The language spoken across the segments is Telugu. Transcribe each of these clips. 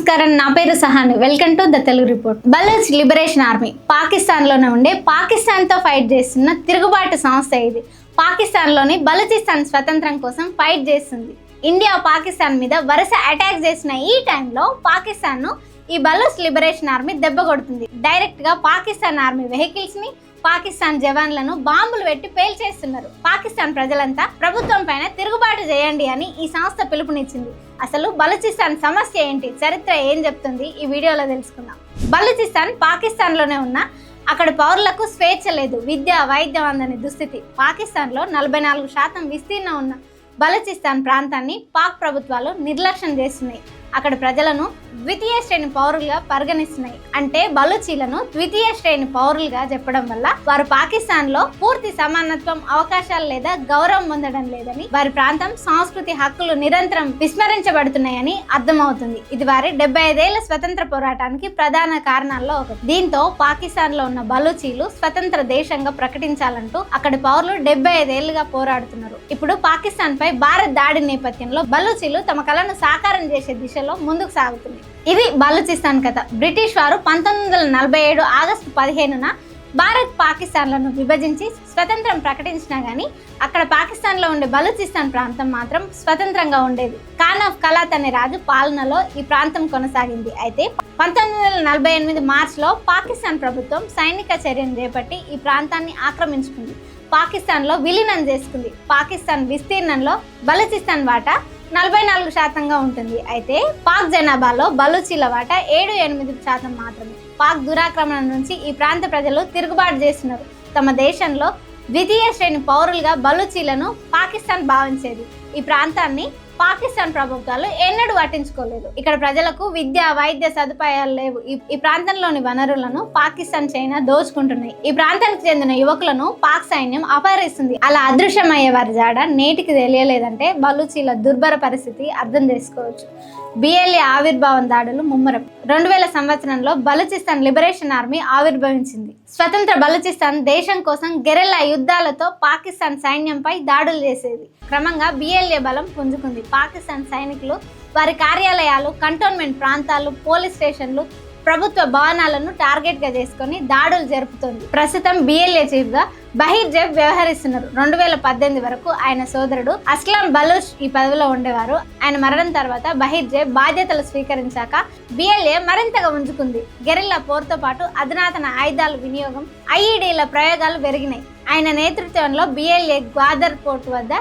నమస్కారం, నా పేరు Sahani. Welcome to the Telugu report. Baloch liberation army పాకిస్తాన్లోనే ఉండే పాకిస్తాన్తో ఫైట్ చేస్తున్న తిరుగుబాటు సంస్థ ఇది. పాకిస్తాన్లోని బలూచిస్తాన్ స్వతంత్రం కోసం ఫైట్ చేస్తుంది. ఇండియా పాకిస్తాన్ మీద వరుస అటాక్ చేసిన ఈ టైంలో పాకిస్తాన్ను ఈ బలూచ్ లిబరేషన్ ఆర్మీ దెబ్బ కొడుతుంది. డైరెక్ట్గా పాకిస్తాన్ ఆర్మీ వెహికల్స్ని, పాకిస్తాన్ జవాన్లను బాంబులు పెట్టి పేల్చేస్తున్నారు. పాకిస్తాన్ ప్రజలంతా ప్రభుత్వం పైన తిరుగుబాటు చేయండి అని ఈ సంస్థ పిలుపునిచ్చింది. అసలు బలూచిస్తాన్ సమస్య ఏంటి, చరిత్ర ఏం చెప్తుంది, ఈ వీడియోలో తెలుసుకుందాం. బలూచిస్తాన్ పాకిస్తాన్లోనే ఉన్న అక్కడ పౌరులకు స్వేచ్ఛ లేదు, విద్య వైద్యం అందని దుస్థితి. పాకిస్తాన్లో 44% విస్తీర్ణం ఉన్న బలూచిస్తాన్ ప్రాంతాన్ని పాక్ ప్రభుత్వాలు నిర్లక్ష్యం చేస్తున్నాయి. అక్కడ ప్రజలను ద్వితీయ శ్రేణి పౌరులుగా పరిగణిస్తున్నాయి. అంటే బలూచీలను ద్వితీయ శ్రేణి పౌరులుగా చెప్పడం వల్ల వారు పాకిస్తాన్లో పూర్తి సమానత్వం, అవకాశాలు లేదా గౌరవం పొందడం లేదని, వారి ప్రాంతం సంస్కృతి హక్కులు నిరంతరం విస్మరించబడుతున్నాయని అర్థమవుతుంది. ఇది వారి 75 ఏళ్ల స్వతంత్ర పోరాటానికి ప్రధాన కారణాల్లో ఒకటి. దీంతో పాకిస్తాన్లో ఉన్న బలూచీలు స్వతంత్ర దేశంగా ప్రకటించాలంటూ అక్కడి పౌరులు 75 ఏళ్లుగా పోరాడుతున్నారు. ఇప్పుడు పాకిస్తాన్ పై భారత్ దాడి నేపథ్యంలో బలూచీలు తమ కలను సాకారం చేసే దిశ ముందుకు సాగుతుంది. ఇది బలూచిస్తాన్ కథ. బ్రిటిష్ వారు 1947 ఆగస్టు 15న భారత్ పాకిస్తాన్లను విభజించి స్వతంత్రం ప్రకటించినా గానీ అక్కడ పాకిస్తాన్లో ఉండే బలూచిస్తాన్ ప్రాంతం మాత్రం స్వతంత్రంగా ఉండేది. ఖాన్ ఆఫ్ కలాత్ అనే రాజు పాలనలో ఈ ప్రాంతం కొనసాగింది. అయితే 1948 మార్చిలో పాకిస్తాన్ ప్రభుత్వం సైనిక చర్యను చేపట్టి ఈ ప్రాంతాన్ని ఆక్రమించుకుంది, పాకిస్తాన్లో విలీనం చేసుకుంది. పాకిస్తాన్ విస్తీర్ణంలో బలూచిస్తాన్ వాటా 44% ఉంటుంది. అయితే పాక్ జనాభాలో బలూచీల వాటా 7-8% మాత్రమే. పాక్ దురాక్రమణ నుంచి ఈ ప్రాంత ప్రజలు తిరుగుబాటు చేస్తున్నారు. తమ దేశంలో ద్వితీయ శ్రేణి పౌరులుగా బలూచీలను పాకిస్తాన్ భావించేది. ఈ ప్రాంతాన్ని పాకిస్తాన్ ప్రభుత్వాలు ఎన్నడూ పట్టించుకోలేదు. ఇక్కడ ప్రజలకు విద్య వైద్య సదుపాయాలు లేవు. ఈ ప్రాంతంలోని వనరులను పాకిస్తాన్, చైనా దోచుకుంటున్నాయి. ఈ ప్రాంతానికి చెందిన యువకులను పాక్ సైన్యం అపహరిస్తుంది. అలా అదృశ్యమయ్యే వారి జాడ నేటికి తెలియలేదంటే బలూచీల దుర్భర పరిస్థితి అర్థం చేసుకోవచ్చు. బిఎల్ఏ ఆవిర్భావం దాడులు ముమ్మరం. 2000 సంవత్సరంలో బలూచిస్తాన్ లిబరేషన్ ఆర్మీ ఆవిర్భవించింది. స్వతంత్ర బలూచిస్తాన్ దేశం కోసం గెరిల్లా యుద్ధాలతో పాకిస్తాన్ సైన్యంపై దాడులు చేసేది. క్రమంగా బిఎల్ఏ బలం పుంజుకుంది. పాకిస్తాన్ సైనికులు వారి కార్యాలయాలు, కంటోన్మెంట్ ప్రాంతాలు, పోలీస్ స్టేషన్లు, ప్రభుత్వ భవనాలను టార్గెట్ గా చేసుకుని దాడులు జరుపుతోంది. ప్రస్తుతం బిఎల్ఏ చీఫ్ గా బహీర్ జైబ్ వ్యవహరిస్తున్నారు. 2018 వరకు ఆయన సోదరుడు అస్లాం బలూచ్ ఈ పదవిలో ఉండేవారు. ఆయన మరణం తర్వాత బహీర్ జైబ్ బాధ్యతలు స్వీకరించాక బిఎల్ఏ మరింతగా ఉంచుకుంది. గెరిల్లా పోరుతో పాటు అధునాతన ఆయుధాల వినియోగం, ఐఈడీల ప్రయోగాలు పెరిగినాయి. ఆయన నేతృత్వంలో బిఎల్ఏ గ్వాదర్ పోర్టు వద్ద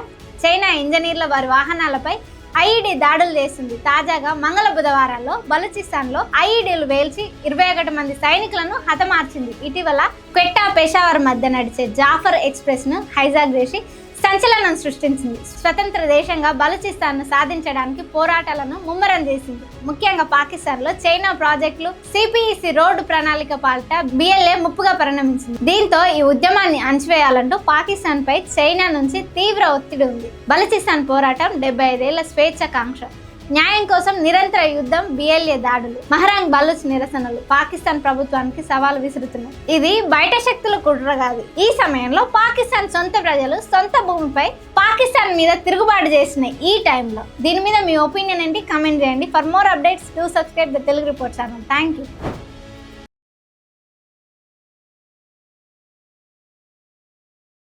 చైనా ఇంజనీర్ల వారి వాహనాలపై ఐఈడీ దాడులు చేసింది. తాజాగా మంగళ బుధవారాల్లో బలూచిస్తాన్లో ఐఈడీలు వేల్చి 21 మంది సైనికులను హతమార్చింది. ఇటీవల క్వెట్టా పెషావర్ మధ్య నడిచే జాఫర్ ఎక్స్ప్రెస్ ను హైజాక్ చేసి సంచలనం సృష్టించింది. స్వతంత్ర దేశంగా బలూచిస్తాన్ను సాధించడానికి పోరాటాలను ముమ్మరం చేసింది. ముఖ్యంగా పాకిస్తాన్లో చైనా ప్రాజెక్టులు, సిపిఈసి రోడ్డు ప్రణాళిక పాల్ట బిఎల్ఏ ముప్పుగా పరిణమించింది. దీంతో ఈ ఉద్యమాన్ని అణచివేయాలంటూ పాకిస్తాన్ పై చైనా నుంచి తీవ్ర ఒత్తిడి ఉంది. బలూచిస్తాన్ పోరాటం 75 ఏళ్ల స్వేచ్ఛాకాంక్ష, న్యాయం కోసం నిరంతర యుద్ధం, బిఎల్ఏ దాడులు, మహరాంగ్ బలూచ్ నిరసనలు పాకిస్తాన్ ప్రభుత్వానికి సవాలు విసురుతున్నాయి. ఇది బయట శక్తుల కుట్ర కాదు. ఈ సమయంలో పాకిస్తాన్ సొంత ప్రజలు సొంత భూమిపై పాకిస్తాన్ మీద తిరుగుబాటు చేసినాయి. ఈ టైంలో దీని మీద మీ ఒపీనియన్ ఏంటి, కామెంట్ చేయండి. For more updates do subscribe the Telugu report channel. Thank you.